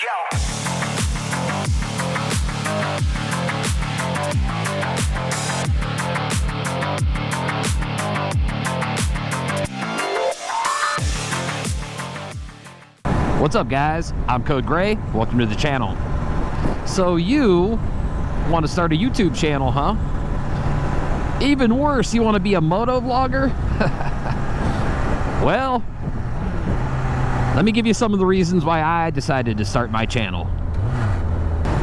Yo. What's up, guys? I'm Code Gray. Welcome to the channel. So you want to start a YouTube channel, huh? Even worse, you want to be a moto vlogger? Well, let me give you some of the reasons why I decided to start my channel.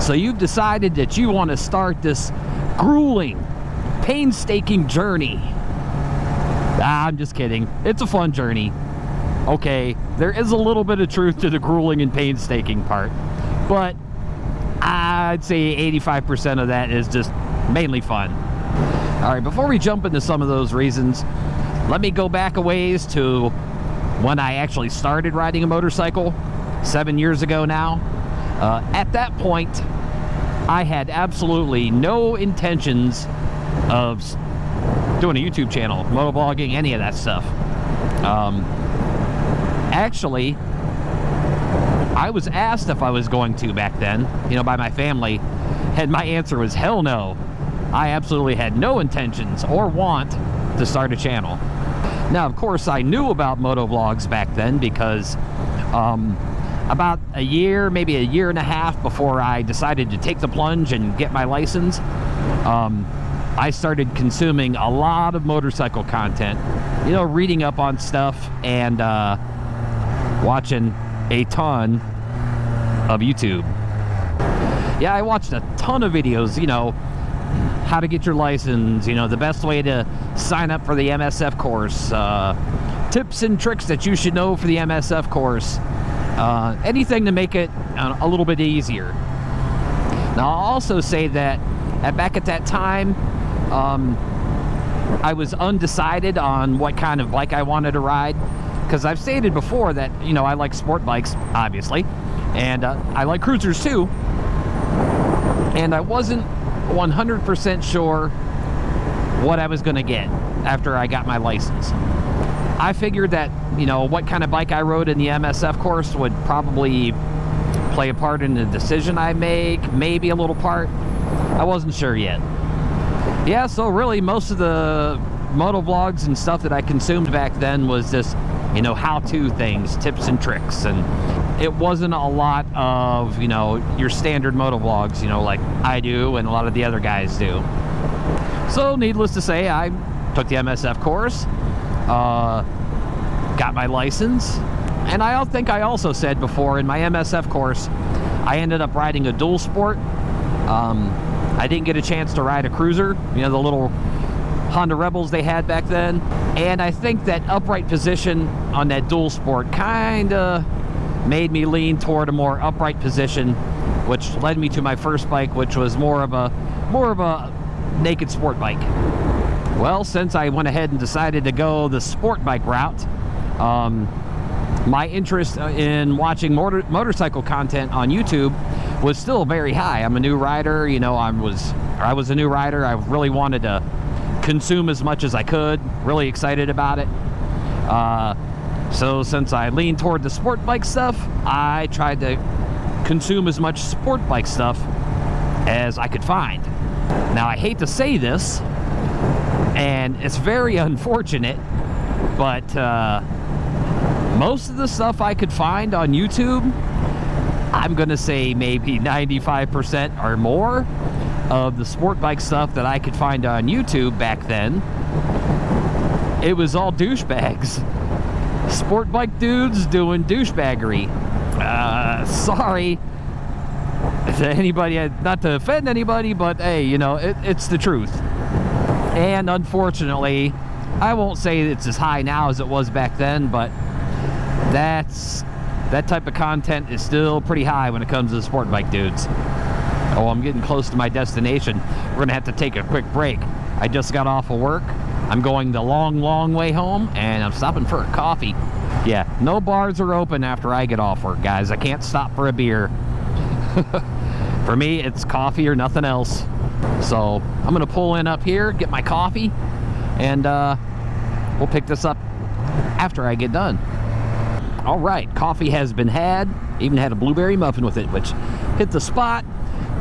So you've decided that you want to start this grueling, painstaking journey. I'm just kidding. It's a fun journey. Okay, there is a little bit of truth to the grueling and painstaking part, but I'd say 85% of that is just mainly fun. All right, before we jump into some of those reasons, let me go back a ways to when I actually started riding a motorcycle 7 years ago now. At that point, I had absolutely no intentions of doing a YouTube channel, motovlogging, any of that stuff. Actually, I was asked if I was going to back then, by my family, and my answer was hell no. I absolutely had no intentions or want to start a channel. Now, of course, I knew about motovlogs back then because about a year, maybe a year and a half before I decided to take the plunge and get my license, I started consuming a lot of motorcycle content, reading up on stuff and watching a ton of YouTube. Yeah, I watched a ton of videos, how to get your license, the best way to sign up for the MSF course, tips and tricks that you should know for the MSF course, anything to make it a little bit easier. Now, I'll also say that back at that time, I was undecided on what kind of bike I wanted to ride, because I've stated before that, I like sport bikes, obviously, and I like cruisers too, and I wasn't 100% sure what I was going to get after I got my license. I figured that, what kind of bike I rode in the MSF course would probably play a part in the decision I make, maybe a little part. I wasn't sure yet. Yeah, so really most of the moto vlogs and stuff that I consumed back then was just, how-to things, tips and tricks, and it wasn't a lot of, your standard moto vlogs, like I do and a lot of the other guys do. So needless to say, I took the MSF course, got my license, and I think I also said before in my MSF course, I ended up riding a dual sport. I didn't get a chance to ride a cruiser, the little Honda Rebels they had back then, and I think that upright position on that dual sport kind of made me lean toward a more upright position, which led me to my first bike, which was more of a naked sport bike. Well, since I went ahead and decided to go the sport bike route, my interest in watching motorcycle content on YouTube was still very high. I'm a new rider, I was a new rider. I really wanted to consume as much as I could, really excited about it. So since I leaned toward the sport bike stuff, I tried to consume as much sport bike stuff as I could find. Now, I hate to say this, and it's very unfortunate, but most of the stuff I could find on YouTube, I'm gonna say maybe 95% or more of the sport bike stuff that I could find on YouTube back then, it was all douchebags. Sport bike dudes doing douchebaggery. Sorry to anybody, not to offend anybody, but hey, it's the truth. And unfortunately, I won't say it's as high now as it was back then, but that type of content is still pretty high when it comes to sport bike dudes. Oh, I'm getting close to my destination. We're gonna have to take a quick break. I just got off of work. I'm going the long way home, and I'm stopping for a coffee. Yeah, no bars are open after I get off work, guys. I can't stop for a beer. For me, it's coffee or nothing else. So I'm gonna pull in up here, get my coffee, and we'll pick this up after I get done. All right, coffee has been had. Even had a blueberry muffin with it, which hit the spot.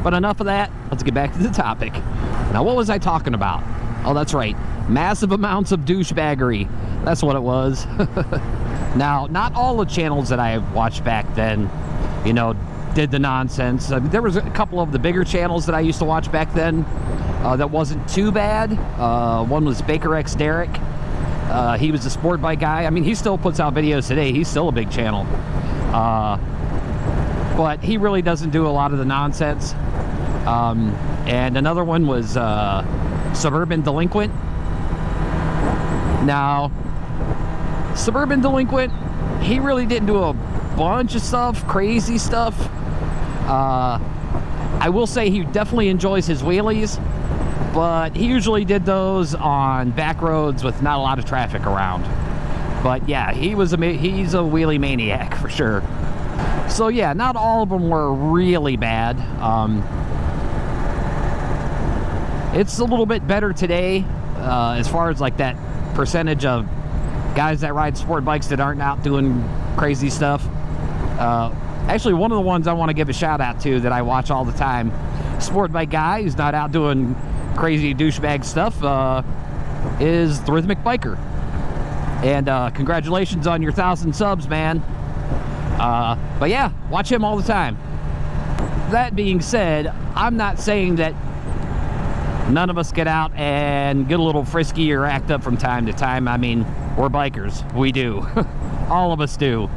But enough of that. Let's get back to the topic. Now, what was I talking about? Oh, that's right. Massive amounts of douchebaggery. That's what it was. Now, not all the channels that I watched back then, you know, did the nonsense. I mean, there was a couple of the bigger channels that I used to watch back then that wasn't too bad. One was bakerxderek. He was a sport bike guy. I mean, he still puts out videos today. He's still a big channel. But he really doesn't do a lot of the nonsense. And another one was Suburban Delinquent. Now, Suburban Delinquent, he really didn't do a bunch of stuff, crazy stuff. I will say he definitely enjoys his wheelies, but he usually did those on back roads with not a lot of traffic around. But yeah, he's a wheelie maniac for sure. So yeah, not all of them were really bad. It's a little bit better today as far as like that percentage of guys that ride sport bikes that aren't out doing crazy stuff. Actually, one of the ones I want to give a shout out to that I watch all the time, sport bike guy who's not out doing crazy douchebag stuff, is the Rhythmic Biker. And congratulations on your 1,000 subs, man. But yeah, watch him all the time. That being said, I'm not saying that none of us get out and get a little frisky or act up from time to time. I mean, we're bikers. We do. All of us do.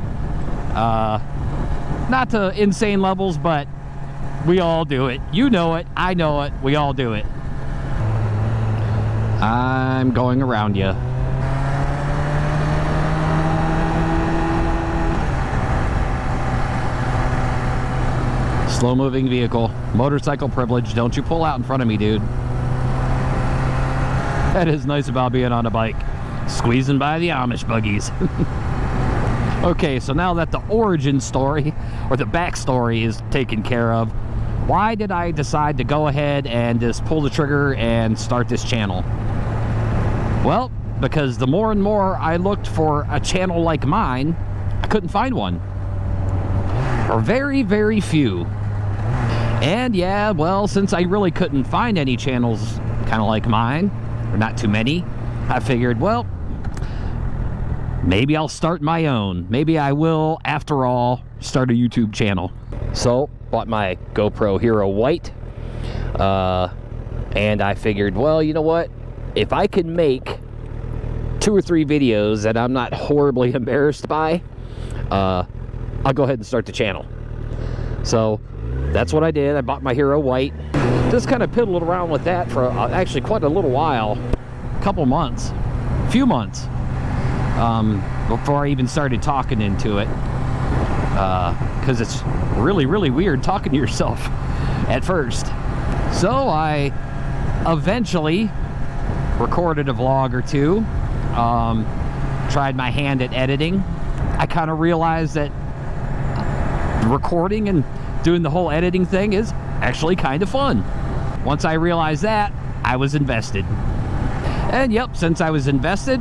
Not to insane levels, but we all do it. You know it. I know it. We all do it. I'm going around you. Slow-moving vehicle. Motorcycle privilege. Don't you pull out in front of me, dude. That is nice about being on a bike. Squeezing by the Amish buggies. Okay, so now that the origin story, or the backstory, is taken care of, why did I decide to go ahead and just pull the trigger and start this channel? Well, because the more and more I looked for a channel like mine, I couldn't find one. Or very, very few. And yeah, well, since I really couldn't find any channels kind of like mine, or not too many, I figured, well, maybe I'll start my own. Maybe I will, after all, start a YouTube channel. So, bought my GoPro Hero White, and I figured, well, you know what? If I can make 2 or 3 videos that I'm not horribly embarrassed by, I'll go ahead and start the channel. So, that's what I did. I bought my Hero White. Just kind of piddled around with that for actually quite a little while. A couple months. A few months. Before I even started talking into it. Because it's really, really weird talking to yourself at first. So I eventually recorded a vlog or 2. Tried my hand at editing. I kind of realized that recording and doing the whole editing thing is actually kind of fun. Once I realized that, I was invested. And yep, since I was invested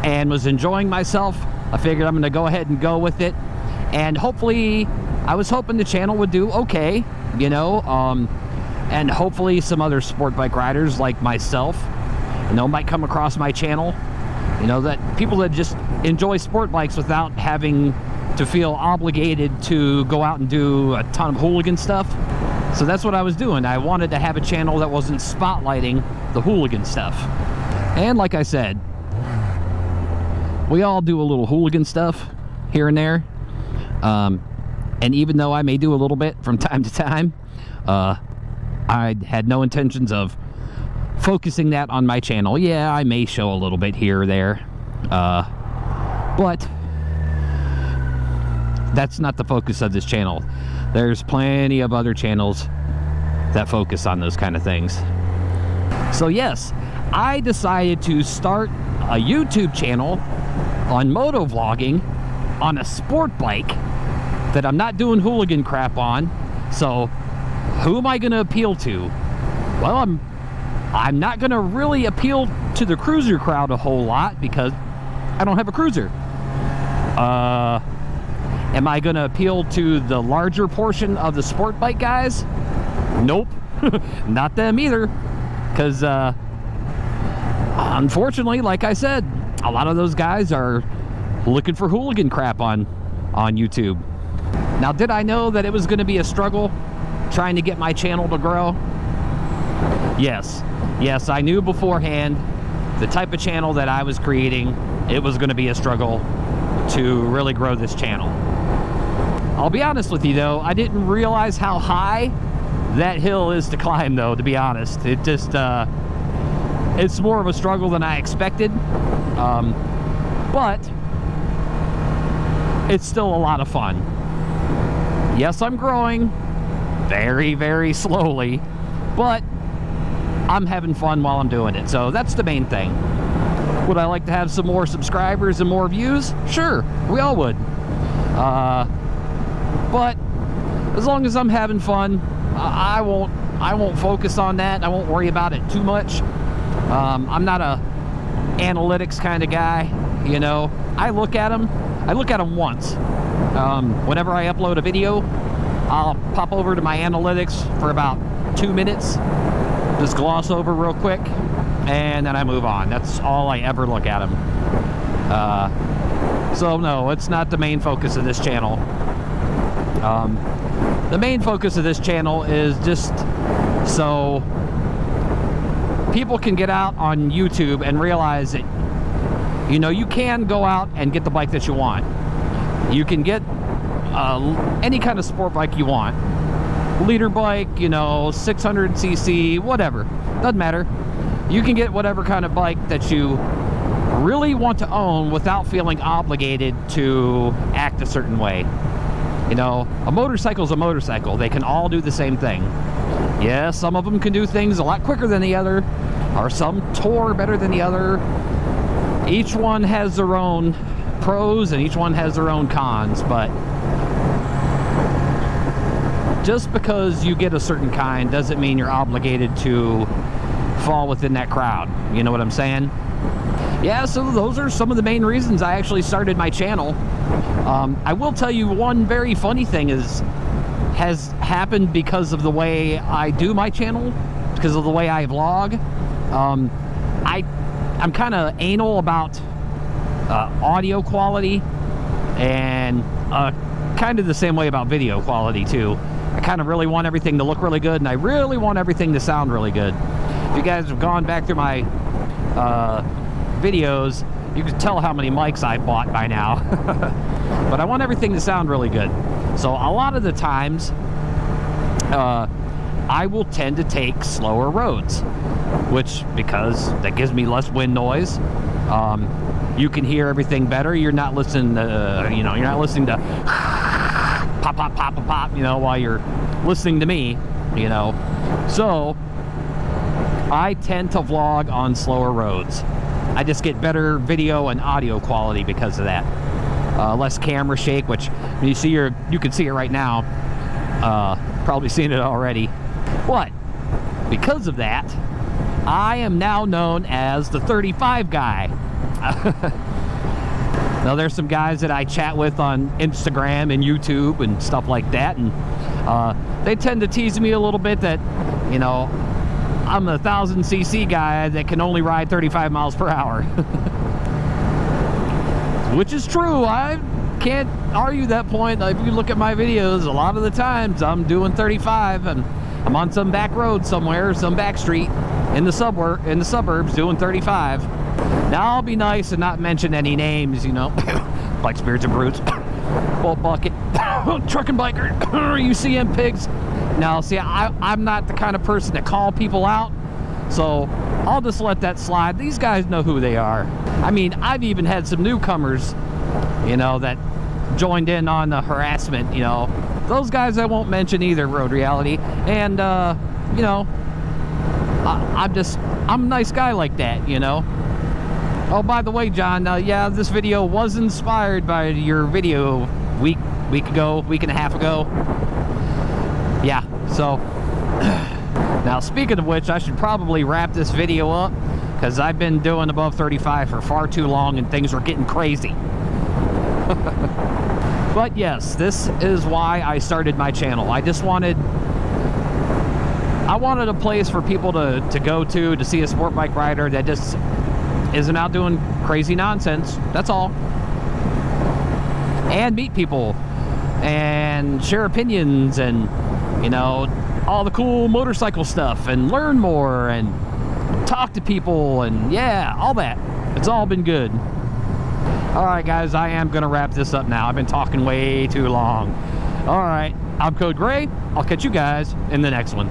and was enjoying myself, I figured I'm going to go ahead and go with it. And hopefully, I was hoping the channel would do okay, you know, and hopefully some other sport bike riders like myself, you know, might come across my channel. You know, that people that just enjoy sport bikes without having to feel obligated to go out and do a ton of hooligan stuff. So that's what I was doing. I wanted to have a channel that wasn't spotlighting the hooligan stuff. And like I said, we all do a little hooligan stuff here and there. And even though I may do a little bit from time to time, I had no intentions of focusing that on my channel. Yeah, I may show a little bit here or there, but that's not the focus of this channel. There's plenty of other channels that focus on those kind of things. So yes, I decided to start a YouTube channel on moto vlogging on a sport bike that I'm not doing hooligan crap on. So who am I going to appeal to? Well, I'm not going to really appeal to the cruiser crowd a whole lot because I don't have a cruiser. Am I going to appeal to the larger portion of the sport bike guys? Nope. Not them either. Because, unfortunately, like I said, a lot of those guys are looking for hooligan crap on YouTube. Now, did I know that it was going to be a struggle trying to get my channel to grow? Yes. Yes, I knew beforehand the type of channel that I was creating, it was going to be a struggle to really grow this channel. I'll be honest with you though, I didn't realize how high that hill is to climb though, to be honest. It just, it's more of a struggle than I expected. But it's still a lot of fun. Yes, I'm growing very, very slowly, but I'm having fun while I'm doing it, so that's the main thing. Would I like to have some more subscribers and more views? Sure, we all would. But as long as I'm having fun, I won't focus on that. I won't worry about it too much. I'm not a analytics kind of guy, you know. I look at them once. Whenever I upload a video, I'll pop over to my analytics for about 2 minutes, just gloss over real quick, and then I move on. That's all I ever look at them. So no, it's not the main focus of this channel. The main focus of this channel is just so people can get out on YouTube and realize that, you know, you can go out and get the bike that you want. You can get any kind of sport bike you want. Leader bike, you know, 600cc, whatever. Doesn't matter. You can get whatever kind of bike that you really want to own without feeling obligated to act a certain way. You know, a motorcycle's a motorcycle. They can all do the same thing. Yes, some of them can do things a lot quicker than the other, or some tour better than the other. Each one has their own pros and each one has their own cons, but just because you get a certain kind doesn't mean you're obligated to fall within that crowd. You know what I'm saying? Yeah, so those are some of the main reasons I actually started my channel. I will tell you one very funny thing has happened because of the way I do my channel, because of the way I vlog. I'm kind of anal about audio quality, and kind of the same way about video quality too. I kind of really want everything to look really good, and I really want everything to sound really good. If you guys have gone back through my videos, you can tell how many mics I bought by now. But I want everything to sound really good. So a lot of the times, I will tend to take slower roads, because that gives me less wind noise. You can hear everything better. You're not listening to, you know, you're not listening to pop, pop, pop, pop, pop, you know, while you're listening to me, you know. So I tend to vlog on slower roads. I just get better video and audio quality because of that. Less camera shake, which when you can see it right now. Probably seen it already. But because of that, I am now known as the 35 guy. Now there's some guys that I chat with on Instagram and YouTube and stuff like that, and they tend to tease me a little bit that, you know, I'm a 1000cc guy that can only ride 35 miles per hour. Which is true. I can't argue that point. If you look at my videos, a lot of the times I'm doing 35 and I'm on some back road somewhere, some back street in the suburbs doing 35. Now I'll be nice and not mention any names, you know. Bike Spirits and Brews, BoltBucket, Truckin Biker, Ucmpigs. Now, see, I'm not the kind of person to call people out, so I'll just let that slide. These guys know who they are. I mean, I've even had some newcomers, you know, that joined in on the harassment, you know. Those guys I won't mention either, Road Reality. And, you know, I'm a nice guy like that, you know. Oh, by the way, John, yeah, this video was inspired by your video week and a half ago. Yeah, so now speaking of which, I should probably wrap this video up because I've been doing above 35 for far too long and things are getting crazy. But yes, this is why I started my channel. I wanted a place for people to go to see a sport bike rider that just isn't out doing crazy nonsense. That's all. And meet people and share opinions and, you know, all the cool motorcycle stuff, and learn more and talk to people, and yeah, all that. It's all been good. All right, guys, I am going to wrap this up now. I've been talking way too long. All right, I'm Code Gray. I'll catch you guys in the next one.